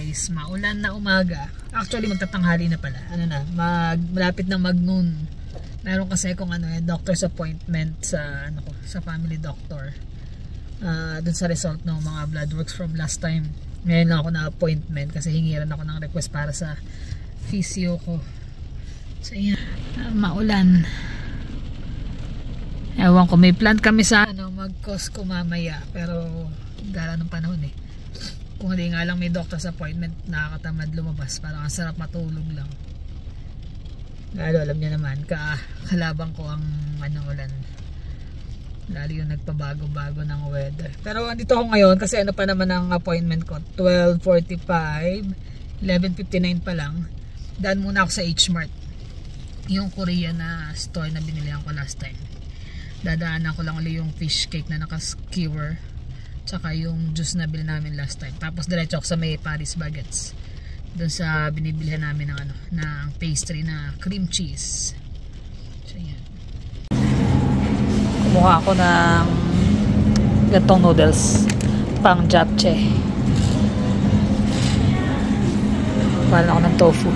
is maulan na umaga. Actually magtatanghali na pala. Ano na, malapit na mag-noon. Meron kasi kung doctor's appointment sa sa family doctor. Dun sa result ng mga blood works from last time. Ngayon lang ako na appointment kasi hingiran ako ng request para sa physio ko. So yan, maulan. Ewan ko, may plan kami sa mag-Costco mamaya, pero gala ng panahon eh. Kung hindi nga lang may doctor's appointment, nakakatamad lumabas. Parang ang sarap matulog lang. Lalo alam niya naman, kalabang ko ang ulan. Lalo yung nagpabago-bago ng weather. Pero andito ako ngayon kasi pa naman ang appointment ko, 12:45, 11:59 pa lang. Daan muna ako sa H-Mart, yung Korean na store na binilihan ko last time. Dadaanan ko lang ulit yung fish cake na naka-skewer, tsaka yung juice na bili namin last time. Tapos diretso ako sa may Paris Baguettes, doon sa binibilihan namin ng ng pastry na cream cheese. So yan, kumuha ako ng gatong noodles pang japchae. Kuha lang ako ng tofu.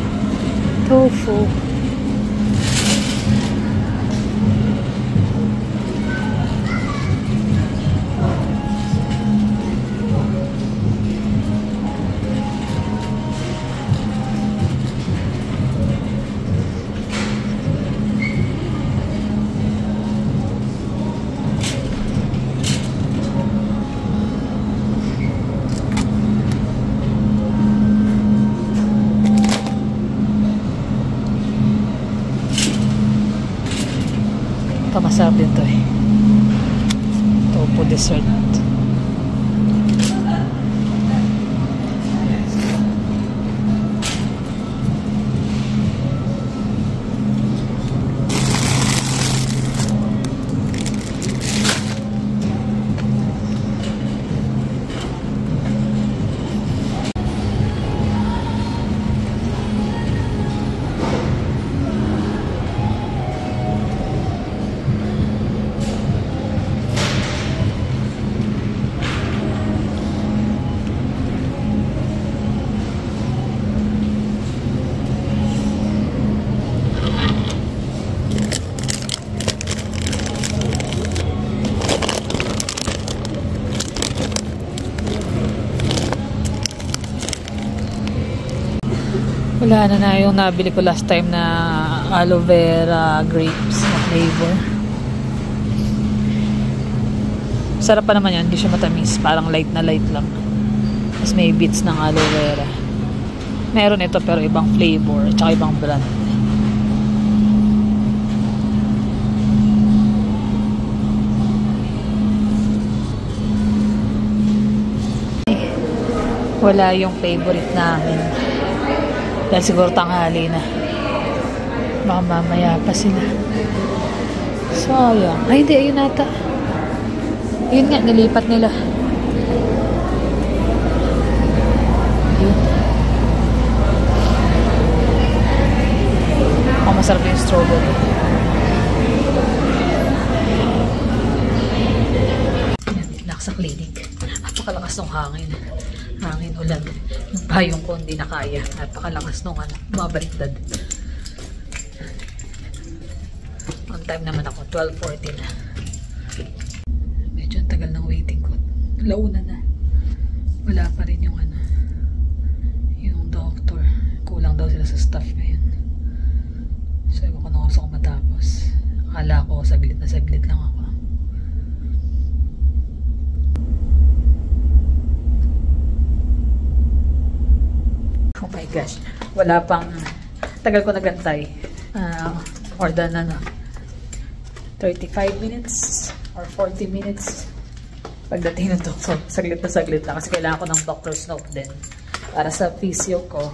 Masarap din to eh. Tofu dessert. Wala na yung nabili ko last time na aloe vera grapes na flavor. Sarap pa naman yan, hindi siya matamis, parang light na light lang. Mas may bits ng aloe vera. Meron ito pero ibang flavor, tsaka ibang brand. Wala yung favorite namin. Dahil siguro tanghali na. Baka mamaya pa sila. Sayang. Ay, hindi. Ayun nata. Yun nga, nilipat nila. Yun. Oh, masarap yung strawberry. Yan, sa clinic. Napakalakas ng hangin. Hangin, ulan. Yung payong ko hindi na kaya. Napakalakas nung bumabaliktad. On time naman ako. 12:40 na. Medyo ang tagal ng waiting ko. Launa na. Wala pa rin yung yung doctor. Kulang daw sila sa staff ngayon. So, ewan ko na gusto ko matapos. Akala ko saglit na saglit lang ako. Oh my gosh, wala pang tagal ko nagantay. More than 35 minutes or 40 minutes pagdating ng doktor. Saglit na saglit lang kasi kailangan ko ng doctor's note din para sa physio ko.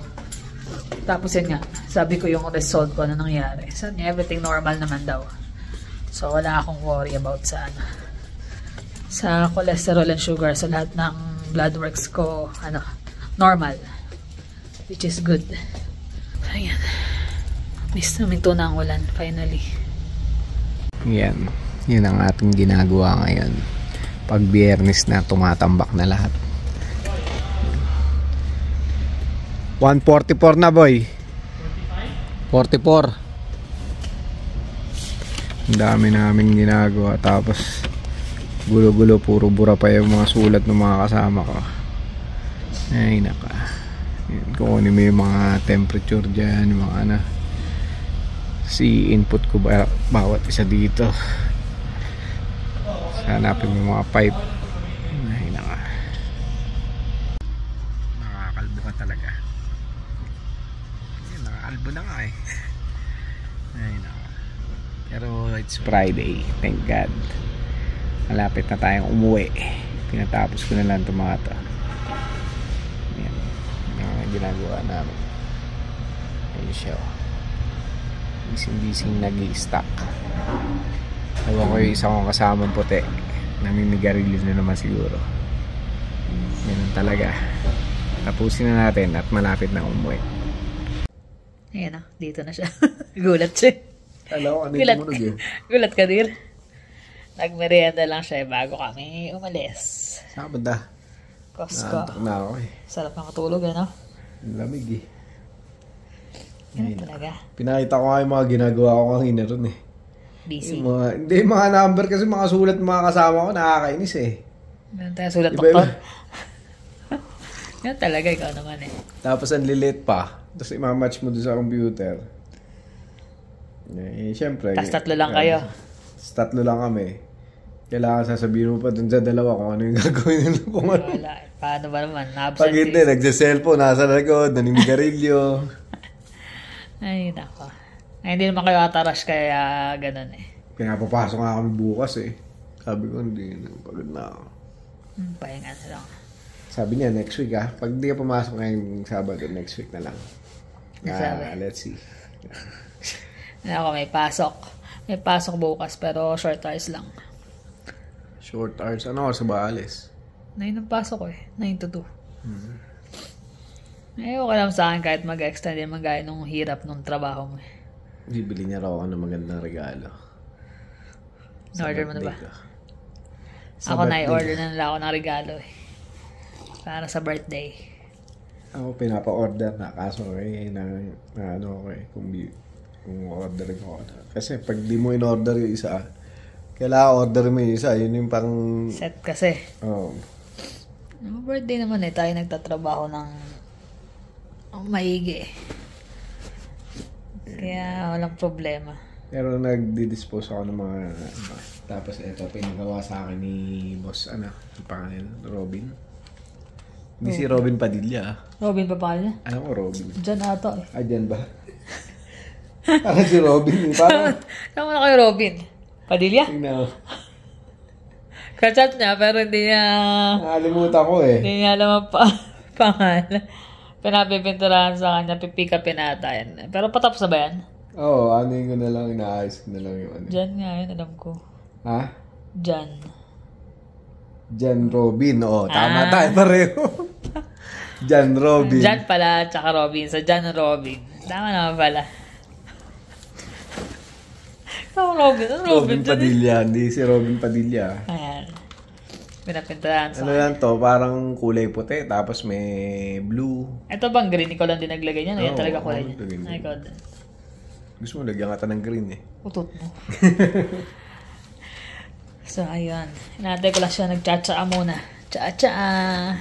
Tapos yun nga, sabi ko yung result ko na nangyari. Sabi niya, everything normal naman daw. So wala akong worry about sa cholesterol and sugar. Sa lahat ng blood works ko, normal. Which is good. Ayan. Miss namin to na ang ulan, finally. Yan. Yun ang ating ginagawa ngayon. Pag Biyernes na, tumatambak na lahat. 144 na, boy. 44. Ang dami naming ginagawa. Tapos gulo-gulo, puro bura pa yung mga sulat ng mga kasama ko. Ay naka. Kukunin mo yung mga temperature dyan, yung mga ano. Si-input ko bawat isa dito. Hanapin mo mga pipe. Ay naka. Nakakalbo ka talaga. Nakakalbo na nga eh. Ay naka. Pero it's Friday, thank God. Malapit na tayong umuwi. Pinatapos ko na lang itong mga to. Ayan. Yung ginagawa namin. Ayun siya. Bising-bising nag-i-stack. Ewan ko yung isa kong kasamang puti. Namimigarilyo na naman siguro. Ganun talaga. Tapusin na natin at malapit na umuwi. Ayan na, dito na siya. Gulat siya. Hello, ano Gulat, yung tumunog yun? gulat ka din. Nagmerienda lang siya bago kami umalis. Saan ba da? Costco. Naantok na ako eh. Sarap ng katulog, ano? Ang lamig eh. Ganun talaga. Pinakita ko nga yung mga ginagawa ko kanina ron eh. Busy. Hindi, mga number kasi mga sulat mga kasama ko nakakainis eh. Ganun tayo sulat Iba-iba. doktor. Ganun talaga, ikaw naman eh. Tapos ang lilit pa. Tapos imamatch mo doon sa computer. Eh, syempre. Tapos tatlo lang kayo. Tatlo lang kami. Kailangan sasabihin mo pa dun sa dalawa kung ano yung gagawin nila. Kung ano. Wala. Paano ba naman? Pag hindi, nagsa-cellphone, nasa likod, nanimigarilyo. Ay, nako. Ay, hindi naman kayo atarash kaya ganun eh. Pinapapasok nga kami bukas eh. Sabi ko, hindi. Pagod na ako. Pahinga na lang. Sabi niya, next week ah. Pag hindi ka pumasok ngayong Sabado, next week na lang. Let's see. Ako, may pasok. May pasok bukas pero short hours lang. Short hours. Ano oras ba alis? 9 ang pasok ko eh. 9 to 2. Eh, okay lang sa akin kahit mag-extend din magaya nung hirap nung trabaho mo eh. Bibili niya raw ako ng magandang regalo. Na-order mo na ba? Sa Ako birthday. na-order na nila ako ng regalo eh. Para sa birthday. Ako pinapa-order na. Kaso eh, na ano ko eh. Kung order ko. Kasi pag di mo in-order yung isa, kailangan order mo yung isa. Yun yung pang... Set kasi. Oh. Birthday naman eh. Tayo nagtatrabaho ng maigi eh. Kaya walang problema. Pero nagdi-dispose ako ng mga... Tapos ito, pinagawa sa akin ni boss, ano, yung pangalan, Robin. Hindi si Robin Padilla. Robin pa pala niya? Alam ko, Robin. Diyan ata eh. Ah, dyan ba? Parang si Robin eh. Parang... Tama na kayo Robin. Padilla? Tingnan. Kachat niya pero hindi niya... Nakalimutan ko eh. Hindi niya alam ang pangalan. Pinapipinturahan sa kanya, pipikapin ata yan. Pero patapos na ba yan? Oo, ano ko na lang, inaayos ko na lang yung ano. Jan nga yun, alam ko. Ha? Jan. Jan Robin, oo. Tama tayo pareho. Jan Robin. Jan pala, tsaka Robin. So, Jan Robin. Tama naman pala. Tama Robin. Ano Robin Padilla, hindi si Robin Padilla. Ayan. Pinapinturahan sa Ano lang to, parang kulay puti, tapos may blue. Ito bang green? Ikaw lang din naglagay niya? Yan Oo, talaga kulay ako niya. green. Ay, ikaw din. Gusto mo lagyan ka ng green eh. Utot mo. So, ayun. Hinatay ko lang siya. Nagtsatsaa muna. Tsaa-tsaa.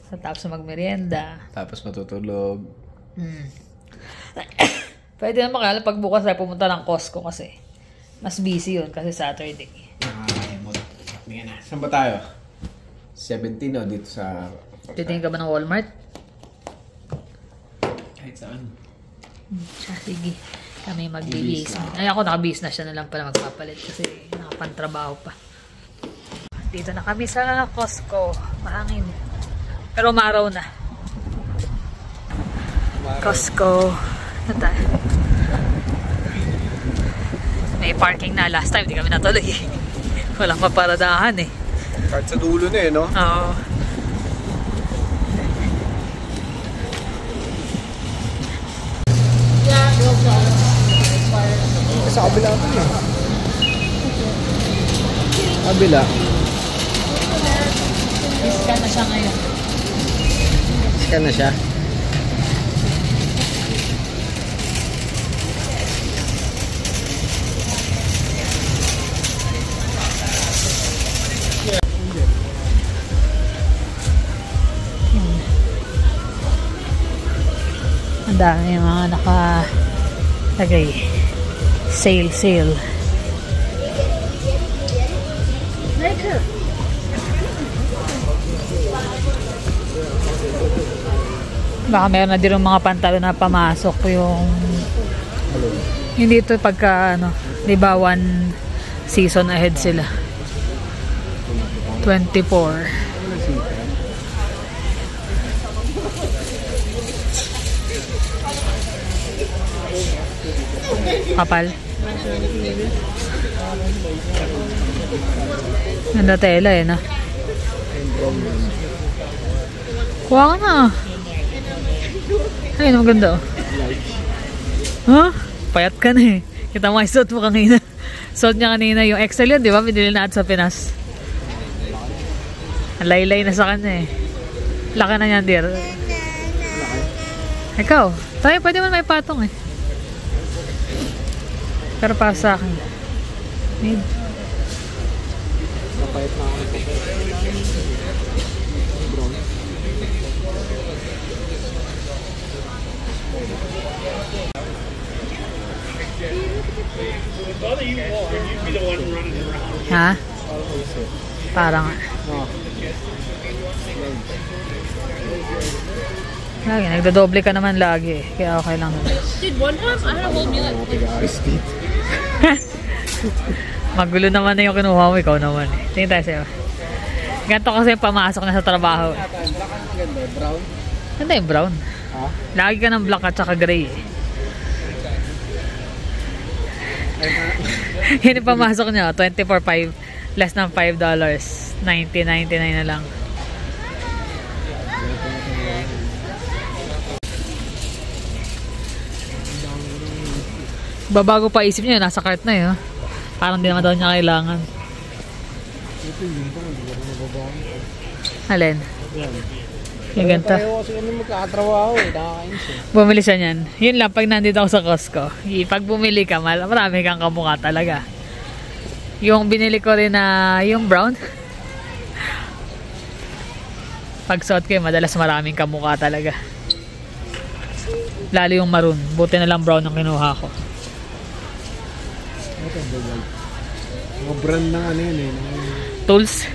So, tapos magmerienda. Tapos matutulog. Pwede naman kaya pag bukas ay pumunta ng Costco kasi mas busy yun kasi Saturday. Tingnan na. Saan ba tayo? 17 o dito sa... Titingin ka ba ng Walmart? Kahit saan. Siya, sige. Kami magbibis. Ay, ako nakabis na siya na lang pala magpapalit kasi nakapantrabaho pa. Dito na kami sa Costco. Mahangin. Pero umaraw na. Costco. Ano tayo? May parking na. Last time, di kami natuloy. Walang maparadahan eh. Kahit sa dulo na eh, no? Oo. Sa kabila pa na. Kabila. Scan na siya ngayon. Scan na siya. Dami yung mga nakalagay. Sale. Baka meron na din yung mga pantalo na pamasok yung hindi ito pagka ano, di ba 1 season ahead sila. 24. Kapal. Ganda tela eh, no? Kuha ka na. Ayun, maganda oh. Huh? Payat ka na eh. Kita mo yung suot mo kanina. Suot niya kanina yung XL yun, di ba? Binili na at sa Pinas. Laylay na sa kanya eh. Laki na yan, dear. Ikaw, tayo pwede man may patong eh. Pero para sa akin, need. Mapayat na ako. Ha? Parang lagi, nagdodoble ka naman lagi eh. Kaya okay lang naman. Dude, one time I had a whole meal at Magulo naman na yung kinuha mo, ikaw naman eh. Tingin tayo sa'yo. Ganito kasi pamasok na sa trabaho eh. Brown? Ganda yung brown. Ha? Lagi ka ng black at saka gray eh. Yun yung pamasok nyo, 24.5 less than $5. $90.99 na lang. Babago pa isip niya, nasa cart na yun. Parang di naman daw niya kailangan. Alin? Yung ganta. Tayo kasi kami magkakatrabaho eh. Nakakainis eh. Bumili siya niyan. Yun lang, pag nandito ako sa Costco, pag bumili ka, marami kang kamukha talaga. Yung binili ko rin na yung brown, pag suot ko madalas maraming kamukha talaga. Lalo yung maroon. Buti na lang brown ang kinuha ko. Mga brand ng ano yun eh. Tools.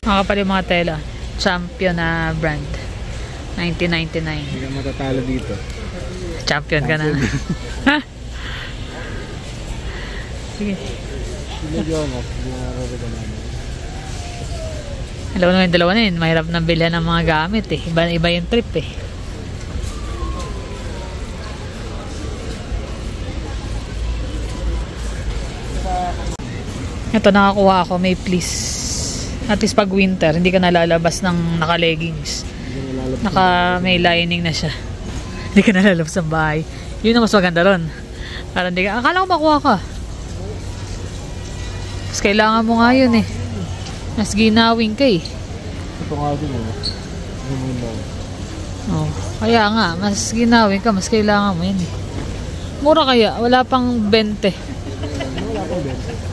Makapal yung mga tela. Champion na brand. $19.99. Hindi ka matatalo dito. Champion ka na. Ha? Sige. Medyo ako. Hindi nakakabita namin. Alam mo naman yung dalawa na yun. Mahirap nang bilhan ng mga gamit eh. Iba yung trip eh. Ito nakakuha ako. May please. At least pag winter, hindi ka nalalabas ng naka-leggings. May lining na siya. Hindi ka nalalabas ng bahay. Yun ang mas maganda ron. Parang hindi ka, akala ko makuha ka. Mas kailangan mo nga yun eh. Mas ginawing ka eh. Ito nga din eh. Oh, kaya nga, mas ginawing ka, mas kailangan mo yun eh. Mura kaya, wala pang 20. Wala pang 20.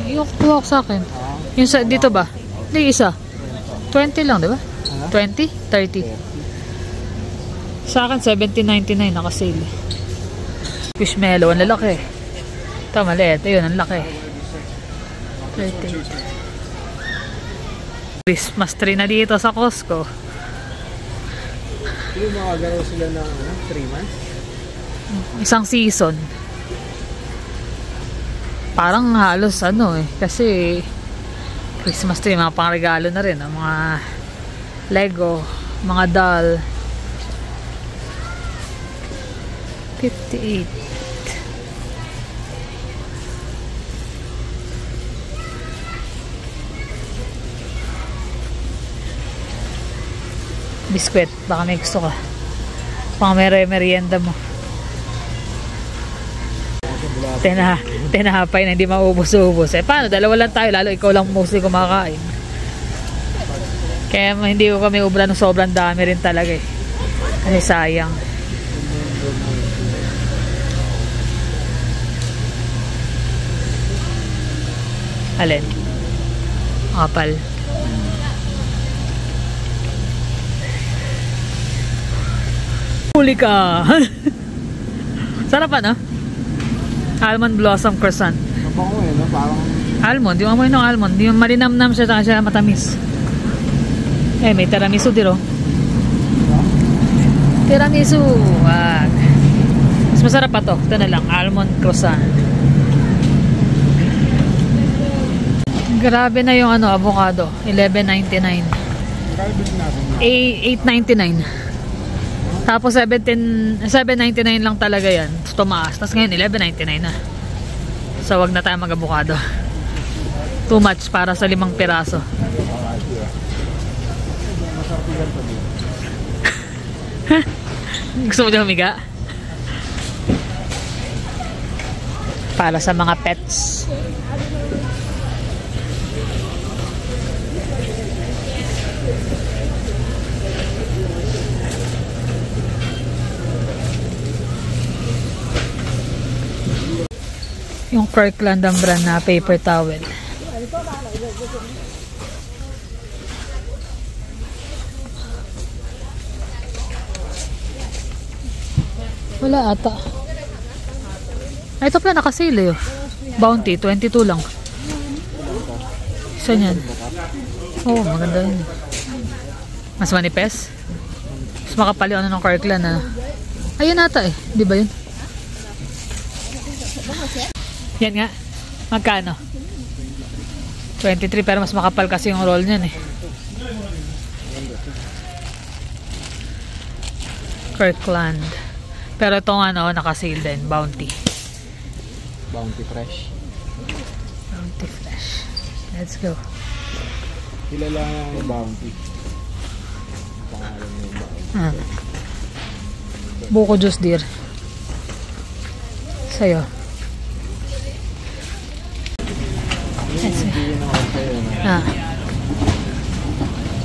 Yung kuha ko sa akin. Yung sa, dito ba? Hindi, isa. 20 lang, di ba? 20? 30. Sa akin, $17.99 naka-sale. Squishmallow, ang lalaki. Ito, maliit. Ayun, ang laki. 30. Christmas tree na dito sa Costco. Yung makagaraw sila ng 3 months? Isang season. Parang halos ano eh. Kasi Christmas tree, mga pangregalo na rin. Mga Lego, mga doll. 58. Biskwit, baka may gusto ka. Pang merienda mo. Tinahapay na hindi maubos-ubos. Eh paano? Dalawa lang tayo. Lalo ikaw lang mostly kumakain. Kaya hindi ko kami ubra ng sobrang dami rin talaga eh. Kasi sayang. Alin? Kapal. Huli ka. Sarap ano? Almond blossom croissant. Mabango eh, no? Parang... Almond, yung amoy ng almond. Yung malinamnam siya, saka siya matamis. Eh, may tiramisu dito. Tiramisu. Wag. Mas masarap pa to. Ito na lang, almond croissant. Grabe na yung ano, avocado. $11.99. 8.99. Tapos $7.99 lang talaga yan. Tumaas. Tapos ngayon $11.99 na. So wag na tayo mag-avocado. Too much para sa 5 piraso. Gusto mo dyan humiga? Para sa mga pets. Yung Kirkland ang brand na paper towel. Wala ata. Ay, ito pala nakasale oh. Bounty, 22 lang. Isa niyan. Oo, maganda yun. Mas manipes? Mas makapal yung ano ng Kirkland na. Ayun ata eh. Di ba yun? Yan nga. Magkano? 23 pero mas makapal kasi yung roll niyan eh. Kirkland. Pero itong ano, naka-sale din. Bounty. Bounty fresh. Bounty fresh. Let's go. Kilala yung bounty. Pangalan yung bounty. Buko juice dear. Sa'yo.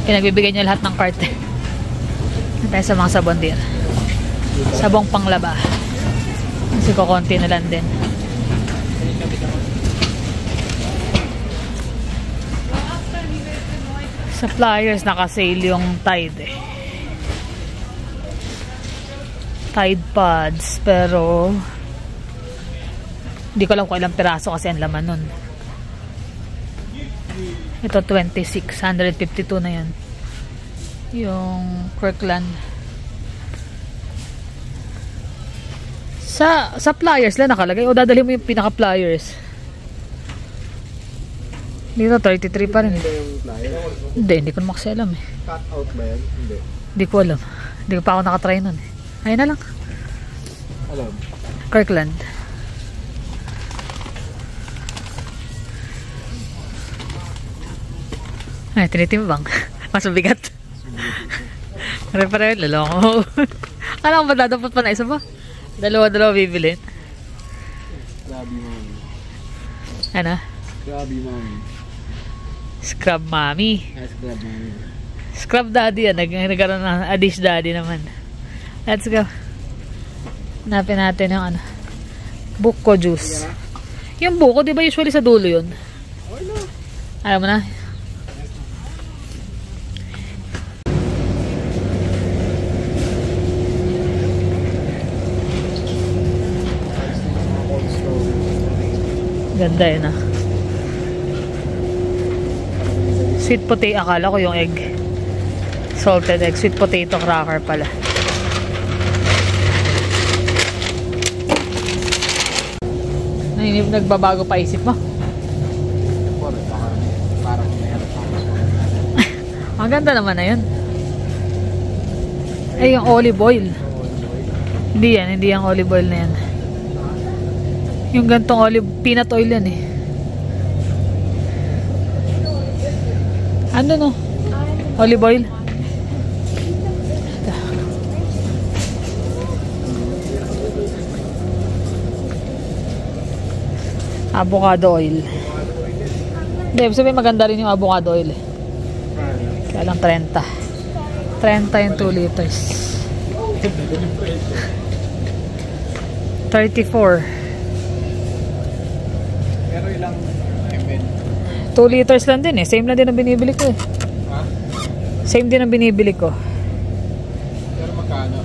Pinagbibigay niya lahat ng cart. Tayo sa mga sabon din. Sabong panglaba. Kasi kukunti na lang din. Sa flyers naka-sale yung Tide eh. Tide pods. Pero hindi ko alam kung ilang piraso kasi ang laman nun. Ito 26, 152 na yan. Yung Kirkland. Sa pliers lang nakalagay o dadalhin mo yung pinaka pliers. Dito 33 pa rin. Hindi ko naman kasi alam eh. Cut out ba yan? Hindi ko alam. Hindi ko pa ako nakatry nun eh. Ayun na lang. Alam. Kirkland. Ay, tinitimbang. Mas mabigat. Pare-pare, laloko. Alam ko ba dapat pa na isa pa? Dalawa bibili. Grabe mami. Ano? Grabe mami. Scrub mommy. Scrub mami. Scrub daddy yan. Nagkaroon ng dish daddy naman. Let's go. Hanapin natin yung ano. Buko juice. Yung buko, di ba usually sa dulo yun? Ayaw mo na? Ganda yun ah. Sweet potato. Akala ko yung egg. Salted egg. Sweet potato cracker pala. Nagbabago pa isip mo? Parang meron pa. Ang ganda naman na yun. Ay, yung olive oil. Hindi yan olive oil na yan. Yung gantong olive, peanut oil yan eh. Ano no? Olive oil? Avocado oil. Hindi, sabihin maganda rin yung avocado oil eh. Kaya lang 30. 30 yung 2 liters. 34. Pero ilang ml? 2 liters lang din eh. Same lang din ang binibili ko eh. Ha? Same din ang binibili ko. Pero magkano?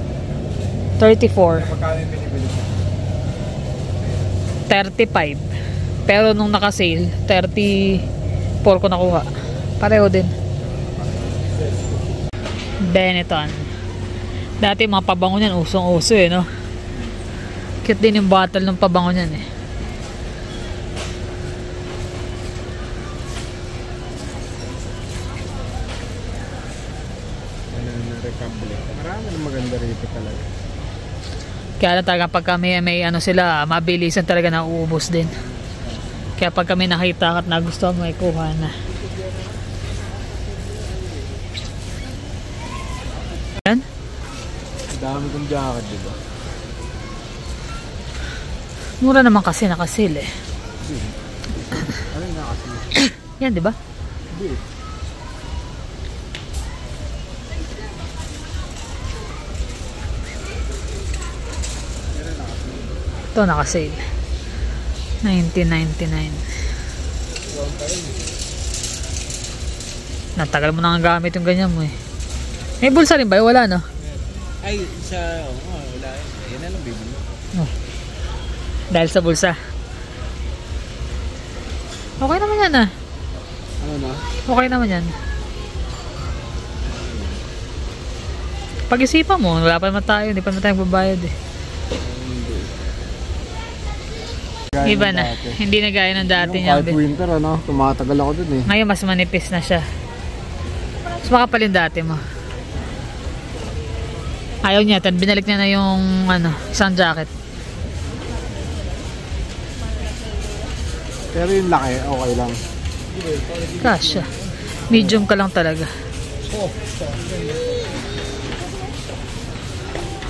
34. Magkano yung binibili ko? 35. Pero nung naka-sale, 34 ko nakuha. Pareho din. Benetton. Dati mga pabango niyan, usong-uso eh, no? Cute din yung bottle ng pabango niyan eh. Marami na maganda rito talaga. Kaya lang talaga pag kami may ano sila, mabilisan talaga na uubos din. Kaya pag kami nakita at nagustuhan mo, ay kuha na. Yan? Dami kong jacket, diba? Mura naman kasi nakasil eh. Ano yung nakasil? Yan, diba? Hindi. Ito naka-sale. 1999. Natagal mo na nga gamit yung ganyan mo eh. May bulsa rin ba? Wala no? Ay, wala. Yan na lang, baby. Oh. Dahil sa bulsa. Okay naman yan ah. Ano na? Okay naman yan. Pag-isipan mo, wala pa naman tayo. Hindi pa naman tayo magbabayad eh. Iba na. Hindi na gaya ng dati niya. Kahit winter, ano, tumatagal ako dun eh. Ngayon mas manipis na siya. Mas makapal yung dati mo. Ayaw niya. Binalik niya na yung ano, isang jacket. Pero yung laki, okay lang. Kasha. Medium ka lang talaga.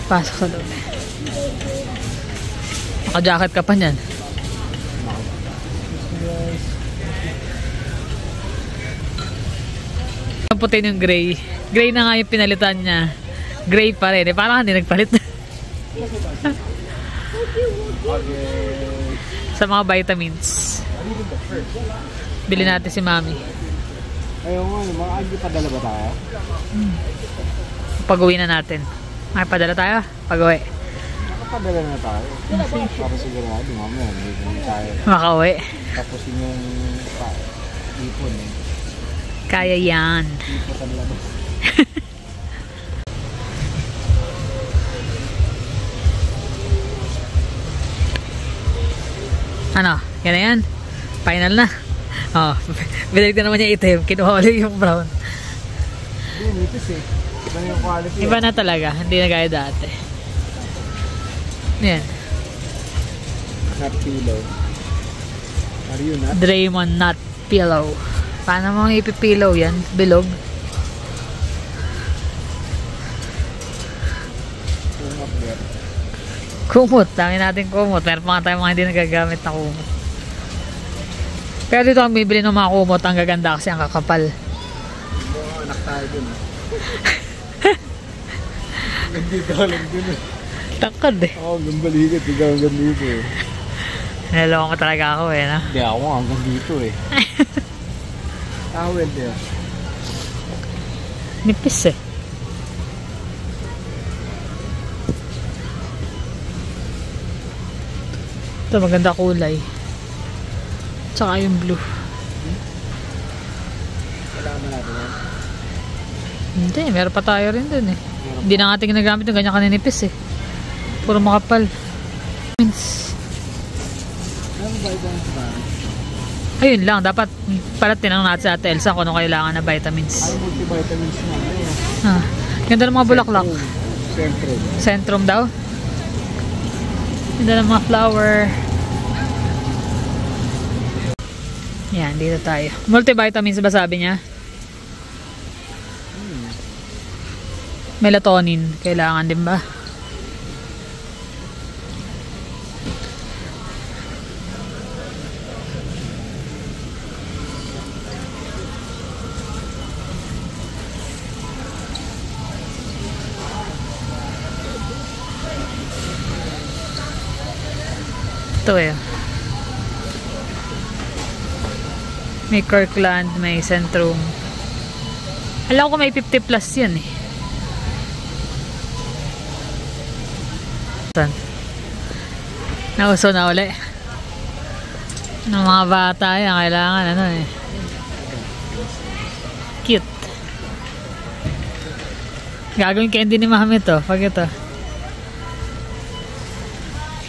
Pasok sa loob. Naka-jacket ka pa niyan. Ang puti yung gray. Gray na nga yung pinalitan niya. Gray pa rin. Eh, parang hindi nagpalit. Sa mga vitamins. Bili natin si Mami. Ayaw nga, mga agi padala ba tayo? Pag-uwi na natin. Makaipadala tayo? Pag-uwi. Nakapadala na tayo. Para sigurado, mamaya, hindi tayo. Makauwi. Tapos yung ipon eh. Kaya yan. Ipotan lang. Ano? Yan na yan? Final na? Oh, binalik na naman niya itim. Kinuha ulit yung brown. Hindi, nipis eh. Iba na yung quality. Iba na talaga. Hindi na gaya dati. Yan. Nut pillow. Are you not? Draymond Nut Pillow. Paano mo ipipillow yan? Bilog? Kumot yan. Kumot. Dami natin kumot. Meron pa nga tayo mga hindi nagagamit na kumot. Pero dito ang bibili ng mga kumot. Ang gaganda kasi ang kakapal. Mga anak tayo dun. Gandito ka lang dun eh. Tangkad eh. Ako, gambaligat. Ikaw hanggang dito eh. Naloko talaga ako eh. No? Hindi ako hanggang dito eh. Towel din. Nipis eh. Ito maganda kulay. Tsaka yung blue. Kailangan natin yan. Hindi, meron pa tayo rin dun eh. Hindi na ating ginagamit yung ganyan kaninipis eh. Puro makapal. Ano ba ito ba? Ayun lang, dapat pala tinanong natin sa Ate Elsa kung ano kailangan na vitamins. Ay, multivitamins na. Ah, ganda ng mga bulaklak. Centrum. Centrum daw. Ganda ng mga flower. Yan, dito tayo. Multivitamins ba sabi niya? Melatonin, kailangan din ba? Ito eh. May Kirkland, may Centrum. Alam ko may 50 plus yan eh. Nauso na uli. Ng mga bata yan, kailangan ano eh. Cute. Gagawin candy ni Mami to. Pag ito.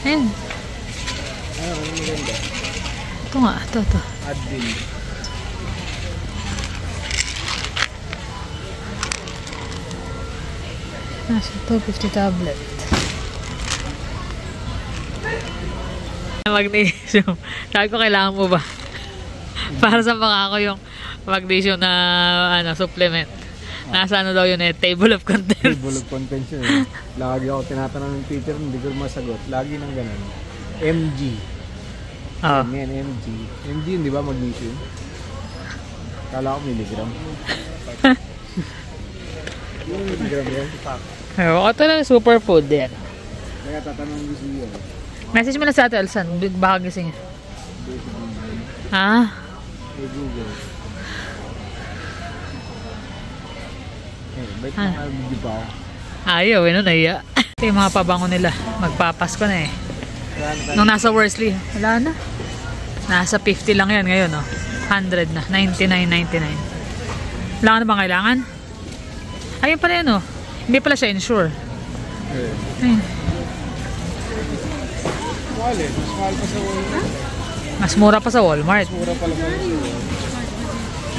Ayan. Ano maganda? Ito nga. Ito. Advil. Nasa 250 tablet. Magnesium. Sabi ko, kailangan mo ba? Para sa mga ako yung magnesium na supplement. Nasa ano daw yun eh, table of contents. Table of contents yun eh. Lagi ako tinatanong ng teacher, hindi ko masagot. Lagi nang ganun. MG. Oo. Yan, MG. MG yun, di ba, magnesium? Kala ko milligram. Yung milligram yan, Ito lang, superfood yan. kaya tatanong ko siya. Message mo na sa Ate Elsan, baka gising. Ha? Hey Google. Bait mo nga video pa ako. Ayaw, naiya. Ito yung mga pabango nila. Magpapasko na eh. Nung nasa Worsley, wala na. Nasa 50 lang yan ngayon, oh. 100 na. 99.99. Wala ka na bang kailangan? Ayun pala yan, oh. Hindi pala siya insure. Ayun. Mahal eh. Mas mahal pa sa Walmart. Mas mura pa sa Walmart. Mas mura pala pala sa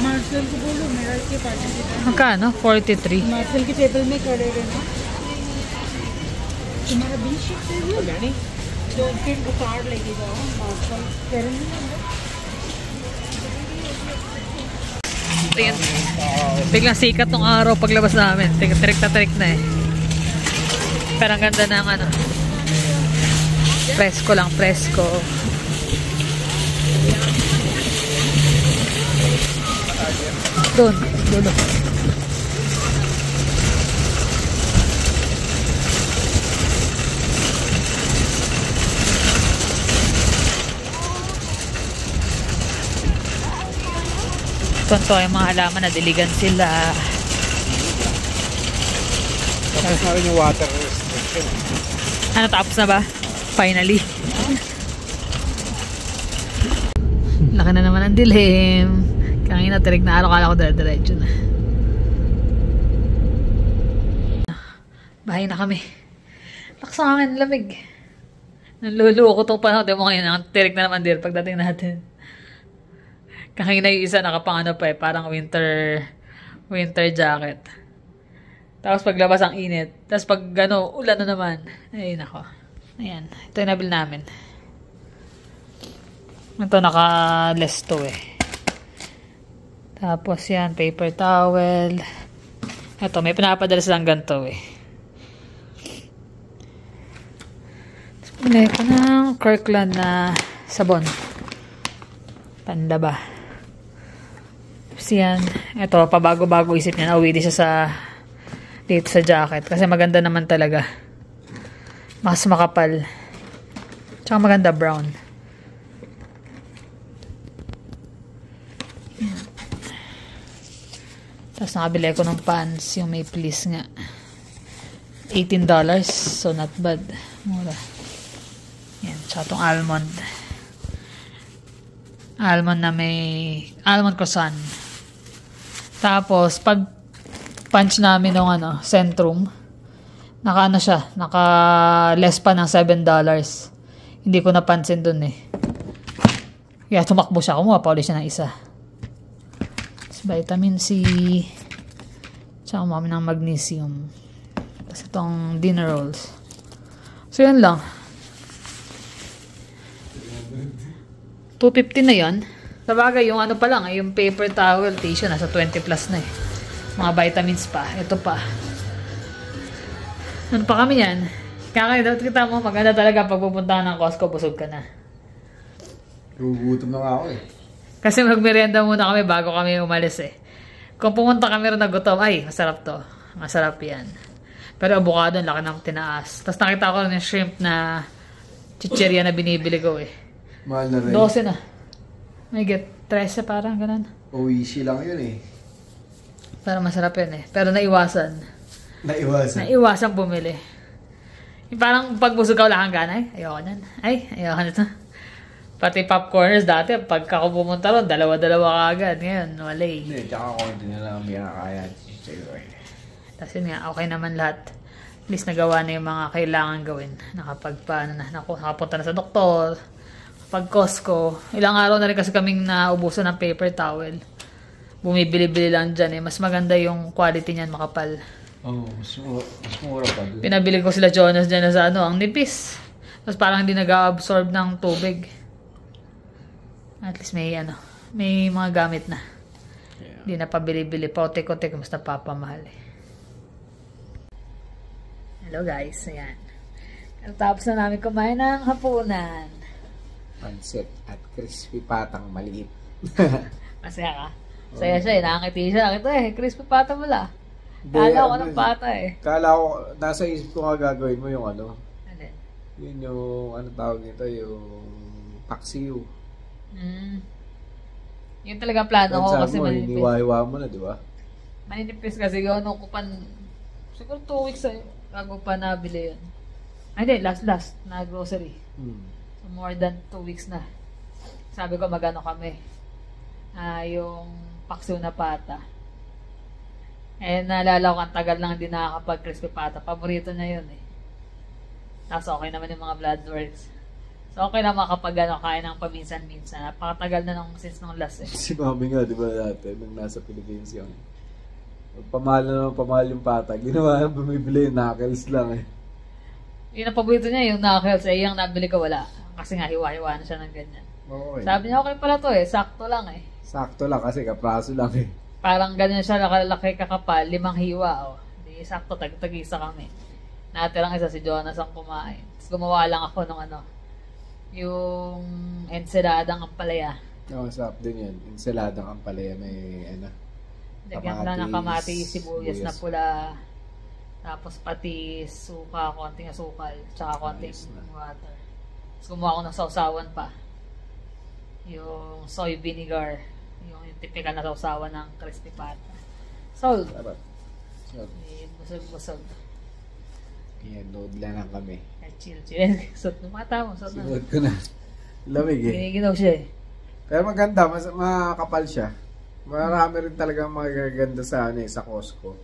marshal को बोलो मेरा के participate Magkano? 43. Marshal के table में खड़े रहना तुम्हारा bill shift है वो तो फिर वो कार्ड लेके जाओ मार्शल करेंगे Tingin. Biglang sikat tong araw paglabas namin. Tirik na tirik na eh. Pero ang ganda ng ano. Presko lang, presko. Doon, dulo. Tonto yung mga halaman na diligan sila. Tapos na rin yung water restriction. Ano, tapos na ba? Finally. Laki na naman ang dilim. Kanina tirig na araw, kala ko dire-diretso na. Bahay na kami. Lakas ang hangin, lamig. Nanluluko ko itong panahon. Di mo ngayon, ang tirig na naman din pagdating natin. Kanina yung isa nakapang ano pa eh, parang winter jacket. Tapos paglabas ang init. Tapos pag ano, ulan na naman. Ay nako. Ayan, ito yung nabil namin. Ito naka-less to eh. Tapos yan, paper towel. Ito, may pinapadala silang ganito eh. Tapos pala ito ng Kirkland na sabon. Panlaba. Tapos yan, ito, pabago-bago isip niya. Nauwi din siya dito sa jacket. Kasi maganda naman talaga. Mas makapal. Tsaka maganda brown. Tapos nakabili ko ng pants, yung may fleece nga. $18. So not bad. Mura. Yan, tsaka itong almond. Almond na may almond croissant. Tapos pag punch namin ng ano, Centrum, naka ano siya, naka less pa ng $7. Hindi ko napansin dun eh. Kaya tumakbo siya, kumuha pa ulit siya ng isa. Vitamin C, tsaka umami ng magnesium. Tapos itong dinner rolls. So yan lang. 250 na yan. Sa bagay, yung ano pa lang, yung paper towel, tissue, nasa 20 plus na eh. Mga vitamins pa. Ito pa. Ano pa kami yan? Kaya kita mo, maganda talaga pag pupunta ng Costco, busog ka na. Gugutom na nga ako eh. Kasi magmerienda muna kami bago kami umalis eh. Kung pumunta kami rin na gutom, ay, masarap to. Masarap yan. Pero avocado, laki ng tinaas. Tapos nakita ko yung shrimp na chichirya na binibili ko eh. Mahal na rin. 12 na. May get 13 parang ganun. Oishi lang yun eh. Pero masarap yun eh. Pero naiwasan. Naiwasan. Naiwasan bumili. Yung parang pag busog ka wala kang gana eh. Ayoko nan. Ay, ayoko nito. Pati popcorners dati, pagka ako pumunta ron, dalawa-dalawa ka agad. Ngayon, wala eh. Hindi, tsaka konti na lang ang kaya. Tapos yun nga, okay naman lahat. At least nagawa na yung mga kailangan gawin. Nakapunta na sa doktor. Pag Costco, ilang araw na rin kasi kaming naubusan ng paper towel. Bumibili-bili lang dyan eh. Mas maganda yung quality niyan, makapal. Oo, mas mura pa. Pinabili ko sila Jonas dyan na sa ang nipis. Tapos parang hindi nag-absorb ng tubig. At least may may mga gamit na. Hindi na pabili-bili. Pautik-utik, mas napapamahal eh. Hello guys, ayan. Tapos na namin kumain ng hapunan. Pancit at crispy patang maliit. Masaya ka? Saya siya eh, nakangiti siya. Ito eh, crispy pata wala. Kala ko ng pata eh. Kala ko, nasa isip ko nga gagawin mo yung Alin? Yun yung, tawag nito, yung paksiw. Yun talaga plano ko kasi maninipis. Iniwahiwa mo na, di ba? Maninipis kasi yun, nung kupan, siguro 2 weeks bago pa nabili yun. Ay hindi, last na grocery. So more than 2 weeks na. Sabi ko magano kami. Yung paksiw na pata. Naalala ko ang tagal lang hindi nakakapag-crispy pata. Paborito niya yun eh. Tapos okay naman yung mga bloodworks. So okay na kain ng paminsan-minsan. Napakatagal na since nung last eh. Si mami nga, di ba dati, nung nasa Philippines yun. Pamahal yung pata. Ginawa yung bumibili yung knuckles lang eh. Yun ang paborito niya, yung knuckles eh. Yung nabili ko wala. Kasi nga hiwa-hiwa na siya ng ganyan. Okay. Sabi niya okay pala to eh. Sakto lang eh. Sakto lang kasi kapraso lang eh. Parang ganyan siya, nakalaki kakapal, 5 hiwa, oh. Di sakto, tag-isa kami. Natirang isa si Jonas ang kumain. Tapos gumawa lang ako ng yung ensaladang ampalaya. Oo, sarap din yan. Ensaladang ampalaya, may Lagyan lang ng kamatis, sibuyas na pula. Tapos pati suka, konting asukal, tsaka konting water. Tapos gumawa ako ng sausawan pa. Yung soy vinegar. Yung typical na sausawan ng crispy pata. Sold. Sarap. Busog-busog. Yan, load lang kami. Chill. Sot ng mata mo. Sot na. Sinod ko na. Lamig eh. Giniginaw siya eh. Pero maganda, makakapal siya. Marami rin talaga magaganda sa sa Costco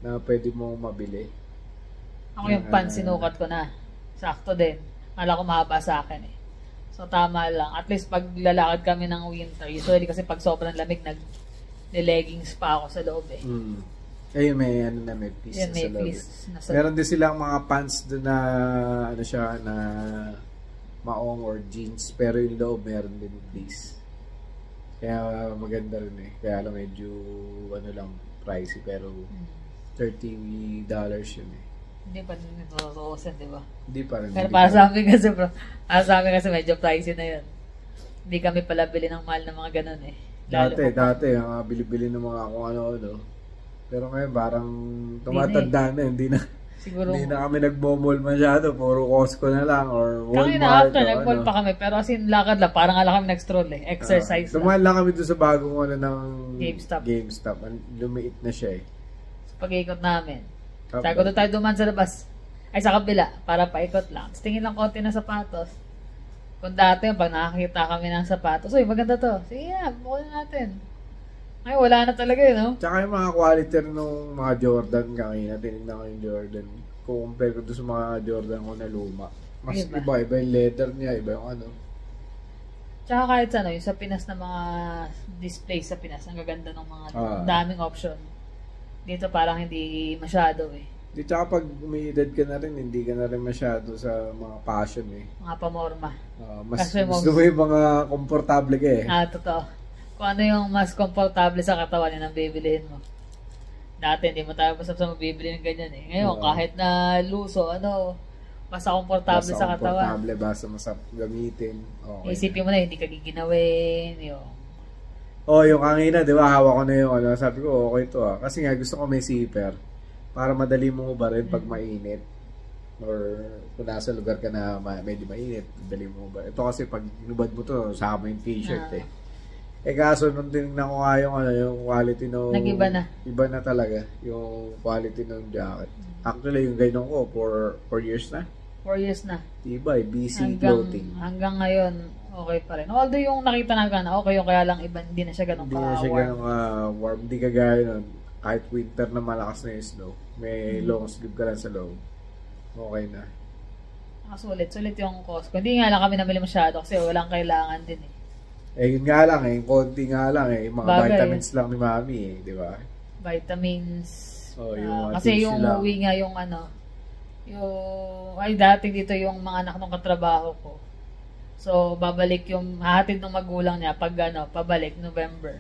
na pwede mo mabili. Ako yung pan, sinukat ko na. Sakto din. Kala ko mahaba sa akin eh. So tama lang. At least pag lalakad kami ng winter, usually kasi pag sobrang lamig, nag-leggings pa ako sa loob eh. Ayun, may piece yan, sa loob. Meron din silang mga pants doon na na maong or jeans, pero yung loob meron din piece. Kaya maganda rin eh. Kaya lang medyo lang pricey, pero $30 yun eh. Hindi pa rin ito di ba? Hindi pa rin. Pero para sa amin kasi medyo pricey na yun. Hindi kami pala bili ng mahal na mga ganun eh. Dati, bili-bili ng mga kung ano-ano. Pero ngayon parang tumatanda na, hindi na kami nagmo-mall masyado, puro Costco na lang or Walmart. Kaya na after, nag-mall pa kami, pero as in lakad lang, parang nga lang kami nag-stroll eh, exercise lang. Tumahan lang kami doon sa bagong ng GameStop. Lumiit na siya eh. Sa pag-ikot namin. Sabi ko doon tayo duman sa labas. Ay, sa kabila, para paikot lang. Tapos tingin lang konti ng sapatos. Kung dati, pag nakakita kami ng sapatos, uy, maganda to. Sige na, bukod natin. Ay, wala na talaga yun, no? Tsaka yung mga quality ng mga Jordan kanina, tinignan ko yung Jordan. Kung compare ko doon sa mga Jordan ko na luma. Mas iba yung leather niya, iba yung Tsaka kahit yung sa Pinas na mga display sa Pinas, ang gaganda ng mga daming option. Dito parang hindi masyado eh. Di tsaka pag umiidad ka na rin, hindi ka na rin masyado sa mga fashion eh. Mga pamorma. Mas gusto mo yung mga komportable ka eh. Totoo. Kung ano yung mas komportable sa katawan yun ang bibilihin mo. Dati hindi mo tayo basta mabibili ng ganyan eh. Ngayon kahit na luso, basta komportable sa katawan. Komportable, basta masarap gamitin. Okay. Isipin mo na hindi ka giginawin. Yung kanina, di ba, hawak ko na yung sabi ko, okay to Kasi nga, gusto ko may zipper para madali mo ba rin pag mainit. Or kung nasa lugar ka na medyo mainit, madali mo ba. Ito kasi pag inubad mo to, sama yung t-shirt eh. Kaso nung tinignan ko nga yung quality nung... Nag-iba na. Iba na talaga yung quality ng jacket. Actually, yung ganyan ko, for 4 years na. 4 years na. Tibay, BC clothing. Hanggang ngayon, okay pa rin. Although yung nakita na gana, okay yung kaya lang iba, hindi na siya ganun Hindi na siya ganun warm. Hindi kagaya nun. Kahit winter na malakas na yung snow, may long sleeve ka lang sa loob. Okay na. Sulit yung Costco. Hindi nga lang kami namili masyado kasi walang kailangan din eh. Yun nga lang konti nga lang Yung mga Bagay. vitamins lang ni Mami di ba? Vitamins. Yung kasi tissue yung lang. umuwi nga yung ay dati dito yung mga anak ng katrabaho ko. So, babalik yung hahatid ng magulang niya pag pabalik November.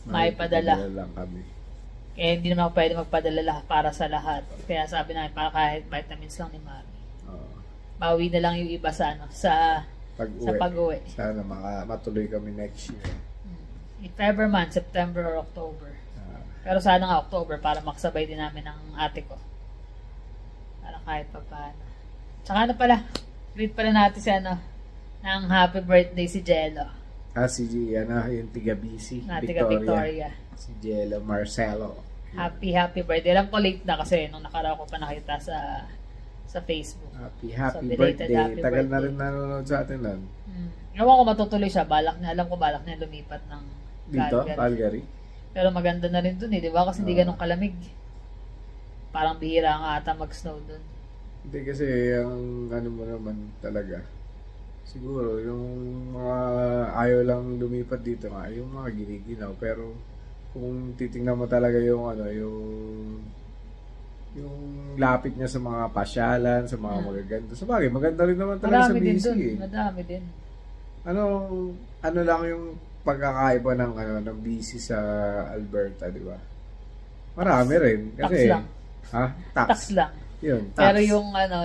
May padala. Lang kami. Kaya hindi naman ako pwede magpadala para sa lahat. Kaya sabi namin para kahit vitamins lang ni Mami. Bawi na lang yung iba sa sa pag-uwi. Sana matuloy kami next year. If ever man, September or October. Pero sana nga October para makasabay din namin ng ate ko. Para kahit pa paano. Tsaka pala, greet pala natin si ng happy birthday si Jello. Si yung tiga BC, Tiga Victoria. Si Jello Marcelo. Happy birthday. Alam ko late na kasi nung nakaraw ko pa nakita sa Facebook. Happy belated birthday. happy Tagal na birthday. rin nanonood sa atin nun. Ewan ko matutuloy siya. Alam ko balak niya lumipat ng Dito, Calgary. Pero maganda na rin dun di ba? Kasi hindi ganun kalamig. Parang bihira nga ata mag-snow dun. Hindi kasi ang mo naman talaga. Siguro yung mga ayaw lang lumipat dito nga, yung mga giniginaw. Pero kung titingnan mo talaga yung yung lapit niya sa mga pasyalan, sa mga magaganda. Sa bagay, maganda rin naman talaga Marami sa BC. Madami din. Ano lang yung pagkakaiba ng BC sa Alberta, di ba? Marami rin. Kasi, Tax lang. Tax. Tax lang. Yun, tax. Pero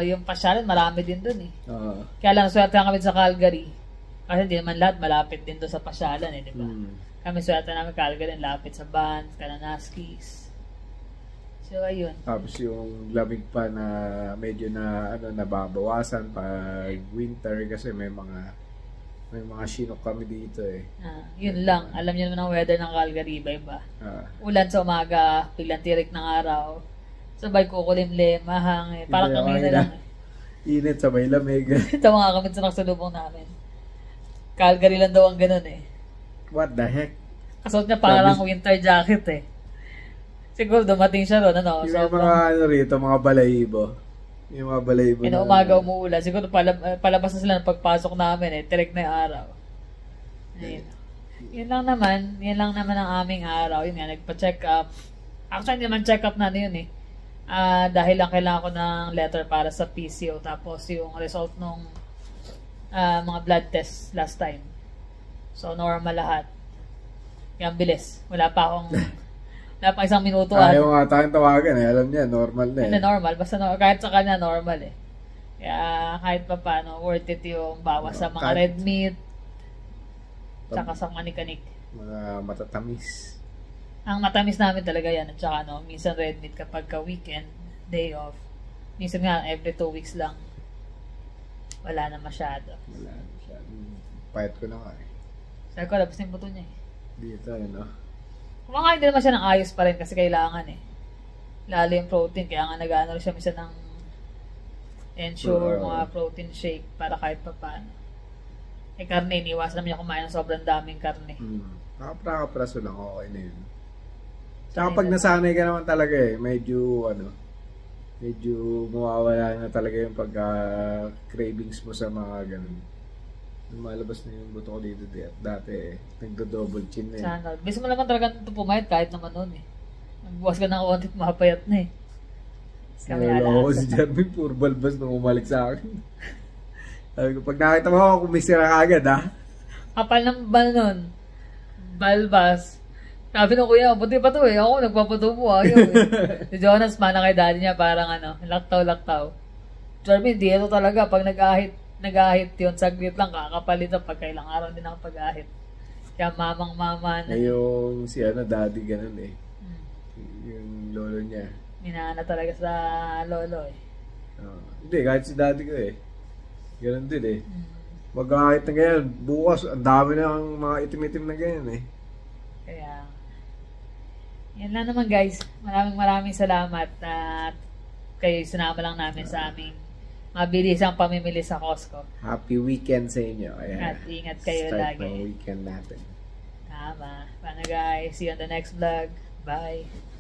yung pasyalan, marami din dun eh. Oo. Kaya lang, swerte kami sa Calgary. Kasi hindi naman lahat malapit din doon sa pasyalan eh, di ba? Kami swerte namin Calgary, lapit sa Banff, Kananaskis. So, ayun. Tapos yung lamig pa na medyo nababawasan pag winter kasi may mga sinok kami dito eh. Yun lang. Alam niyo naman ang weather ng Calgary, iba-iba. Ulan sa umaga, biglang tirik ng araw. Sabay kukulimlim, mahangin. Parang kami na lang. Init, sabay lamig. Ito mga kami sa nakasalubong namin. Calgary lang daw ang ganun eh. What the heck? Kasuot niya parang winter jacket eh. Siguro dumating siya ron, Yung mga rito, mga balahibo. Yung mga balahibo na umaga umuulan. Siguro palabas na sila ng pagpasok namin eh. Tirik na yung araw. Ayun. Yun lang naman ang aming araw. Yun nga, nagpa-check up. Actually, hindi naman check up na yun eh. Dahil lang kailangan ko ng letter para sa PCO. Tapos yung result nung mga blood tests last time. So, normal lahat. Kaya bilis. Wala pa isang minuto. Ayaw nga tayong tawagan eh. Alam niya, normal na eh. Hindi, normal. Basta kahit sa kanya, normal eh. Kaya kahit pa paano, worth it yung bawas sa mga red meat, tsaka sa manikanik. Mga matatamis. Ang matamis namin talaga yan. At saka minsan red meat kapag weekend, day off. Minsan nga, every 2 weeks lang. Wala na masyado. Pahit ko na nga eh. Sabi ko, labas na yung buto niya eh. Dito, Kumakain din naman siya ng ayos pa rin kasi kailangan eh. Lalo yung protein, kaya nga nag-ano siya minsan ng Ensure, mga protein shake para kahit pa paano. Karne, iniwasan naman niya kumain ng sobrang daming karne. Kapra-kapraso lang, okay na yun. Tsaka pag nasanay ka naman talaga eh, medyo mawawala na talaga yung pagka-cravings mo sa mga ganun. Lumalabas na yung buto ko dito dati eh. Nagdo-double chin na eh. Sana. Gusto mo naman talaga ito pumayat kahit naman noon eh. Nagbuwas ka ng konti at mapayat na eh. Naloko ko si Jeremy, puro balbas nung umalik sa akin. Sabi ko, pag nakita mo ako, kumisira ka agad ha. Kapal ng nun. Balbas. Sabi ng kuya, puti pa to eh. Ako, nagpaputo po ayaw eh. Si Jonas, mana kay daddy niya, parang laktaw-laktaw. Jeremy, hindi ito talaga. Pag nag-ahit yun, saglit lang, kakapalit na pag kailang araw din ako pag-ahit. Kaya mamang-mama na. Yung daddy ganun eh. Yung lolo niya. Minana talaga sa lolo eh. Hindi, kahit si daddy ko eh. Ganun din eh. Mag-ahit na ganyan. Bukas, ang dami na ang mga itim-itim na ganyan eh. Kaya, yan lang naman guys. Maraming salamat at kayo sinama lang namin sa aming mabilis ang pamimili sa Costco. Happy weekend sa inyo. Ayan. At ingat kayo Start lagi. ng weekend natin. Tama. Paano guys? See you on the next vlog. Bye.